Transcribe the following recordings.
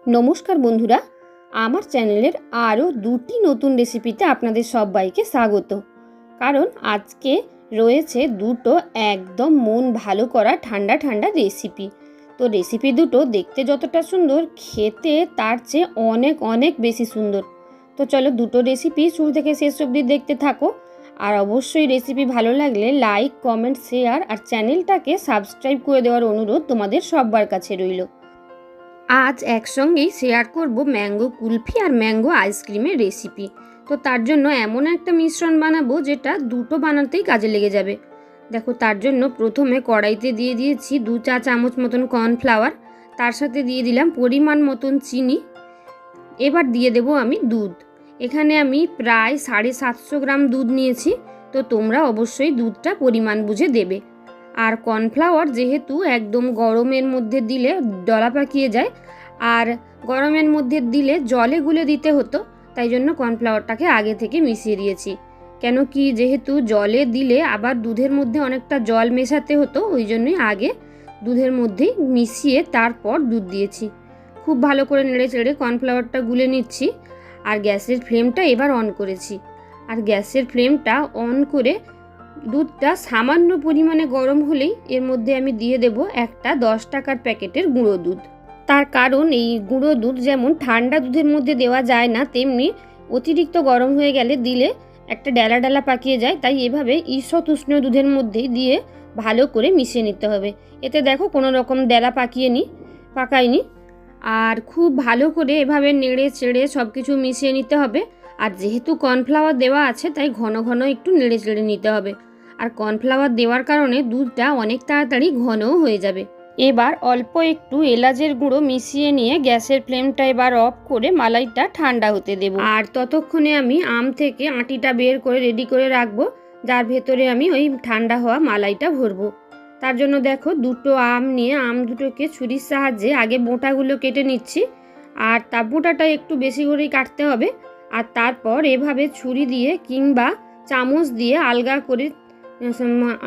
নমস্কার বন্ধুরা, আমার চ্যানেলের আরও দুটি নতুন রেসিপিতে আপনাদের সবাইকে স্বাগত। কারণ আজকে রয়েছে দুটো একদম মন ভালো করা ঠান্ডা ঠান্ডা রেসিপি। তো রেসিপি দুটো দেখতে যতটা সুন্দর, খেতে তার চেয়ে অনেক অনেক বেশি সুন্দর। তো চলো দুটো রেসিপি শুরু থেকে শেষ অবধি দেখতে থাকো। আর অবশ্যই রেসিপি ভালো লাগলে লাইক, কমেন্ট, শেয়ার আর চ্যানেলটাকে সাবস্ক্রাইব করে দেওয়ার অনুরোধ তোমাদের সবার কাছে রইল। আজ একসঙ্গেই শেয়ার করব ম্যাঙ্গো কুলফি আর ম্যাঙ্গো আইসক্রিমের রেসিপি। তো তার জন্য এমন একটা মিশ্রণ বানাবো যেটা দুটো বানাতেই কাজে লেগে যাবে। দেখো, তার জন্য প্রথমে কড়াইতে দিয়ে দিয়েছি 2 চা চামচ মতন কর্নফ্লাওয়ার, তার সাথে দিয়ে দিলাম পরিমাণ মতন চিনি। এবার দিয়ে দেব আমি দুধ। এখানে আমি প্রায় 750 গ্রাম দুধ নিয়েছি। তো তোমরা অবশ্যই দুধটা পরিমাণ বুঝে দেবে। আর কর্নফ্লাওয়ার যেহেতু একদম গরমের মধ্যে দিলে দলা পাকিয়ে যায়, আর গরমের মধ্যে দিলে জলে গুলে দিতে হতো, তাই জন্য কর্নফ্লাওয়ারটাকে আগে থেকে মিশিয়ে দিয়েছি। কেন কি, যেহেতু জলে দিলে আবার দুধের মধ্যে অনেকটা জল মেশাতে হতো, ওই জন্যই আগে দুধের মধ্যেই মিশিয়ে তারপর দুধ দিয়েছি। খুব ভালো করে নেড়ে চেড়ে কর্নফ্লাওয়ারটা গুলে নিচ্ছি। আর গ্যাসের ফ্লেমটা এবার অন করেছি। আর গ্যাসের ফ্লেমটা অন করে দুধটা সামান্য পরিমাণে গরম হলেই এর মধ্যে আমি দিয়ে দেব একটা 10 টাকার প্যাকেটের গুঁড়ো দুধ। তার কারণ এই গুঁড়ো দুধ যেমন ঠান্ডা দুধের মধ্যে দেওয়া যায় না, তেমনি অতিরিক্ত গরম হয়ে গেলে দিলে একটা ডেলা ডেলা পাকিয়ে যায়। তাই এভাবে ঈষৎ উষ্ণ দুধের মধ্যেই দিয়ে ভালো করে মিশিয়ে নিতে হবে। এতে দেখো কোনো রকম ডেলা পাকায়নি। আর খুব ভালো করে এভাবে নেড়ে চেড়ে সব কিছু মিশিয়ে নিতে হবে। আর যেহেতু কর্নফ্লাওয়ার দেওয়া আছে, তাই ঘন ঘন একটু নেড়ে চেড়ে নিতে হবে। আর কর্নফ্লাওয়ার দেওয়ার কারণে দুধটা অনেক তাড়াতাড়ি ঘনও হয়ে যাবে। এবার অল্প একটু এলাচের গুঁড়ো মিশিয়ে নিয়ে গ্যাসের ফ্লেমটা এবার অফ করে মালাইটা ঠান্ডা হতে দেব। আর ততক্ষণে আমি আম থেকে আটিটা বের করে রেডি করে রাখবো, যার ভেতরে আমি ওই ঠান্ডা হওয়া মালাইটা ভরবো। তার জন্য দেখো, দুটো আম নিয়ে আম দুটোকে ছুরির সাহায্যে আগে বোঁটাগুলো কেটে নিচ্ছি। আর তা বোঁটাটা একটু বেশি করেই কাটতে হবে। আর তারপর এভাবে ছুরি দিয়ে কিংবা চামচ দিয়ে আলগা করে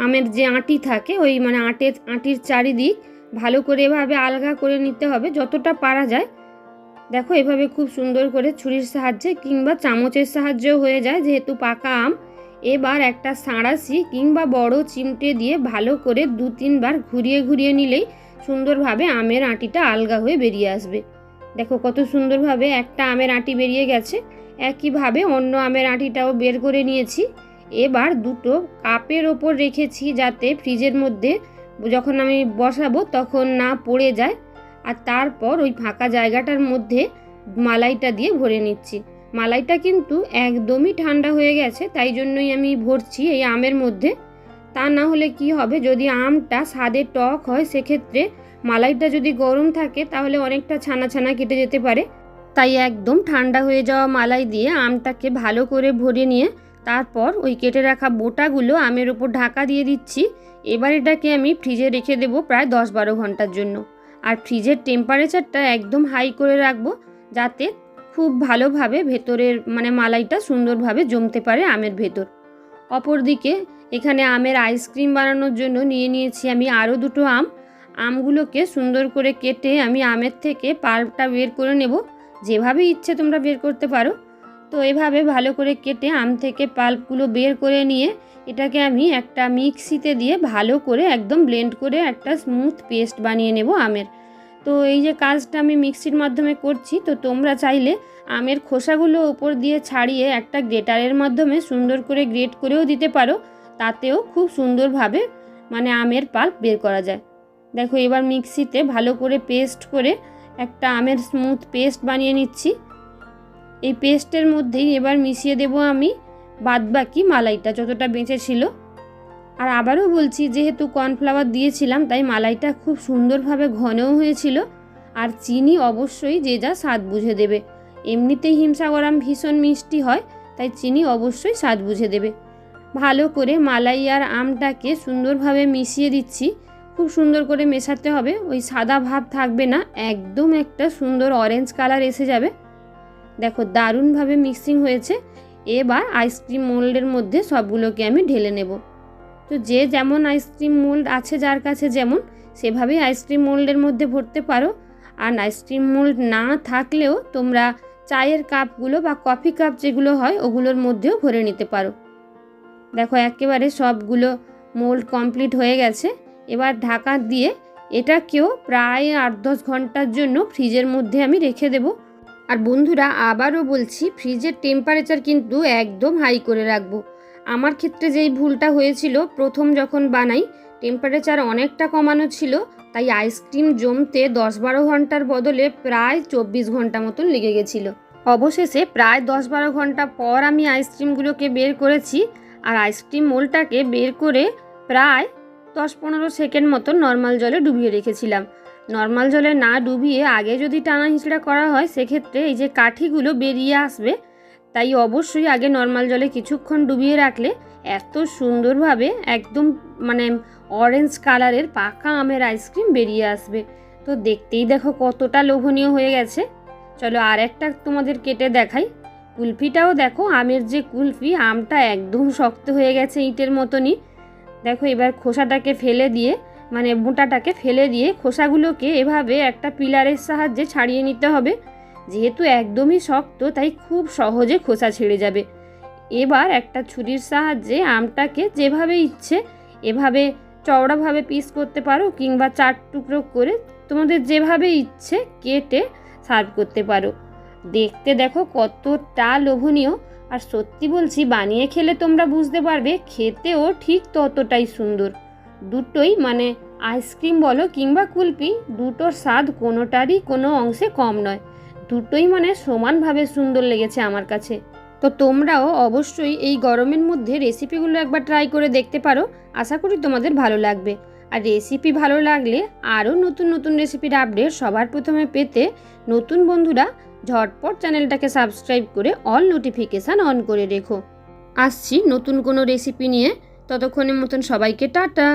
আমের যে আঁটি থাকে, ওই আঁটির চারিদিক ভালো করে এভাবে আলগা করে নিতে হবে যতটা পারা যায়। দেখো, এভাবে খুব সুন্দর করে ছুরির সাহায্যে কিংবা চামচের সাহায্যেও হয়ে যায়, যেহেতু পাকা আম। এবার একটা সাঁড়াশি কিংবা বড় চিমটে দিয়ে ভালো করে 2-3 বার ঘুরিয়ে ঘুরিয়ে নিলেই সুন্দরভাবে আমের আঁটিটা আলগা হয়ে বেরিয়ে আসবে। দেখো কত সুন্দরভাবে একটা আমের আঁটি বেরিয়ে গেছে। একইভাবে অন্য আমের আঁটিটাও বের করে নিয়েছি। এবার দুটো কাপের ওপর রেখেছি, যাতে ফ্রিজের মধ্যে যখন আমি বসাবো তখন না পড়ে যায়। আর তারপর ওই ফাঁকা জায়গাটার মধ্যে মালাইটা দিয়ে ভরে নিচ্ছি। মালাইটা কিন্তু একদমই ঠান্ডা হয়ে গেছে, তাই জন্যই আমি ভরছি এই আমের মধ্যে। তা না হলে কি হবে, যদি আমটা স্বাদে টক হয়, সেক্ষেত্রে মালাইটা যদি গরম থাকে তাহলে অনেকটা ছানা ছানা কেটে যেতে পারে। তাই একদম ঠান্ডা হয়ে যাওয়া মালাই দিয়ে আমটাকে ভালো করে ভরে নিয়ে তারপর ওই কেটে রাখা বোটাগুলো আমের ওপর ঢাকা দিয়ে দিচ্ছি। এবার এটাকে আমি ফ্রিজে রেখে দেবো প্রায় 10-12 ঘন্টার জন্য। আর ফ্রিজের টেম্পারেচারটা একদম হাই করে রাখবো, যাতে খুব ভালোভাবে ভেতরের মালাইটা সুন্দরভাবে জমতে পারে আমের ভেতর। অপরদিকে এখানে আমের আইসক্রিম বানানোর জন্য নিয়ে নিয়েছি আমি আরও দুটো আমগুলোকে সুন্দর করে কেটে আমি আমের থেকে পাল্পটা বের করে নেব। যেভাবে ইচ্ছে তোমরা বের করতে পারো। তো এভাবে ভালো করে কেটে আম থেকে পাল্পগুলো বের করে নিয়ে এটাকে আমি একটা মিক্সিতে দিয়ে ভালো করে একদম ব্লেন্ড করে একটা স্মুথ পেস্ট বানিয়ে নেব আমের। তো এই যে কাজটা আমি মিক্সির মাধ্যমে করছি, তো তোমরা চাইলে আমের খোসাগুলো ওপর দিয়ে ছাড়িয়ে একটা গ্রেটারের মাধ্যমে সুন্দর করে গ্রেট করেও দিতে পারো। তাতেও খুব সুন্দরভাবে আমের পাল্প বের করা যায়। দেখো, এবার মিক্সিতে ভালো করে পেস্ট করে একটা আমের স্মুথ পেস্ট বানিয়ে নিচ্ছি। এই পেস্টের মধ্যেই এবার মিশিয়ে দেব আমি বাদবাকি মালাইটা যতটা বেঁচে ছিল। আর আবারও বলছি, যেহেতু কর্নফ্লাওয়ার দিয়েছিলাম তাই মালাইটা খুব সুন্দরভাবে ঘনও হয়েছিল। আর চিনি অবশ্যই যে যা স্বাদ বুঝে দেবে। এমনিতেই হিমসাগর আম ভীষণ মিষ্টি হয়, তাই চিনি অবশ্যই স্বাদ বুঝে দেবে। ভালো করে মালাই আর আমটাকে সুন্দরভাবে মিশিয়ে দিচ্ছি। খুব সুন্দর করে মেশাতে হবে, ওই সাদা ভাব থাকবে না, একদম একটা সুন্দর অরেঞ্জ কালার এসে যাবে। দেখো, দারুণভাবে মিক্সিং হয়েছে। এবার আইসক্রিম মোল্ডের মধ্যে সবগুলোকে আমি ঢেলে নেব। তো যে যেমন আইসক্রিম মোল্ড আছে যার কাছে যেমন, সেভাবেই আইসক্রিম মোল্ডের মধ্যে ভরতে পারো। আর আইসক্রিম মোল্ড না থাকলেও তোমরা চায়ের কাপগুলো বা কফি কাপ যেগুলো হয় ওগুলোর মধ্যেও ভরে নিতে পারো। দেখো একেবারে সবগুলো মোল্ড কমপ্লিট হয়ে গেছে। এবার ঢাকা দিয়ে এটাকেও প্রায় 8-10 ঘন্টার জন্য ফ্রিজের মধ্যে আমি রেখে দেব। আর বন্ধুরা আবারও বলছি, ফ্রিজের টেম্পারেচার কিন্তু একদম হাই করে রাখবো। আমার ক্ষেত্রে যেই ভুলটা হয়েছিল, প্রথম যখন বানাই টেম্পারেচার অনেকটা কমানো ছিল, তাই আইসক্রিম জমতে 10-12 ঘন্টার বদলে প্রায় 24 ঘন্টা মতন লেগে গেছিলো। অবশেষে প্রায় 10-12 ঘন্টা পর আমি আইসক্রিমগুলোকে বের করেছি। আর আইসক্রিম মোল্ডটাকে বের করে প্রায় 10-15 সেকেন্ড মতন নর্মাল জলে ডুবিয়ে রেখেছিলাম। নর্মাল জলে না ডুবিয়ে আগে যদি টানা হিঁচড়া করা হয় সেক্ষেত্রে এই যে কাঠিগুলো বেরিয়ে আসবে, তাই অবশ্যই আগে নর্মাল জলে কিছুক্ষণ ডুবিয়ে রাখলে এত সুন্দরভাবে একদম মানে অরেঞ্জ কালারের পাকা আমের আইসক্রিম বেরিয়ে আসবে। তো দেখতেই দেখো কতটা লোভনীয় হয়ে গেছে। চলো আর একটা তোমাদের কেটে দেখাই। কুলফিটাও দেখো, আমের যে কুলফি, আমটা একদম শক্ত হয়ে গেছে ইটের মতনই। দেখো এবার খোসাটাকে ফেলে দিয়ে মানে মোটাটাকে ফেলে দিয়ে খোসাগুলোকে এভাবে একটা পিলারের সাহায্যে ছাড়িয়ে নিতে হবে। যেহেতু একদমই শক্ত তাই খুব সহজে খোসা ছেড়ে যাবে। এবার একটা ছুরির সাহায্যে আমটাকে যেভাবে ইচ্ছে এভাবে চওড়াভাবে পিস করতে পারো, কিংবা 4 টুকরো করে তোমাদের যেভাবে ইচ্ছে কেটে সার্ভ করতে পারো। দেখতে দেখো কতটা লোভনীয়, আর সত্যি বলছি বানিয়ে খেলে তোমরা বুঝতে পারবে খেতেও ঠিক ততটাই সুন্দর। দুটোই মানে আইসক্রিম বলো কিংবা কুলফি, দুটোর স্বাদ কোনোটারই কোনো অংশে কম নয়। দুটোই মানে সমানভাবে সুন্দর লেগেছে আমার কাছে। তো তোমরাও অবশ্যই এই গরমের মধ্যে রেসিপিগুলো একবার ট্রাই করে দেখতে পারো। আশা করি তোমাদের ভালো লাগবে। আর রেসিপি ভালো লাগলে আরও নতুন নতুন রেসিপির আপডেট সবার প্রথমে পেতে নতুন বন্ধুরা ঝটপট চ্যানেলটাকে সাবস্ক্রাইব করে অল নোটিফিকেশান অন করে রেখো। আসছি নতুন কোনো রেসিপি নিয়ে, ততক্ষণের মতন সবাইকে টাটা।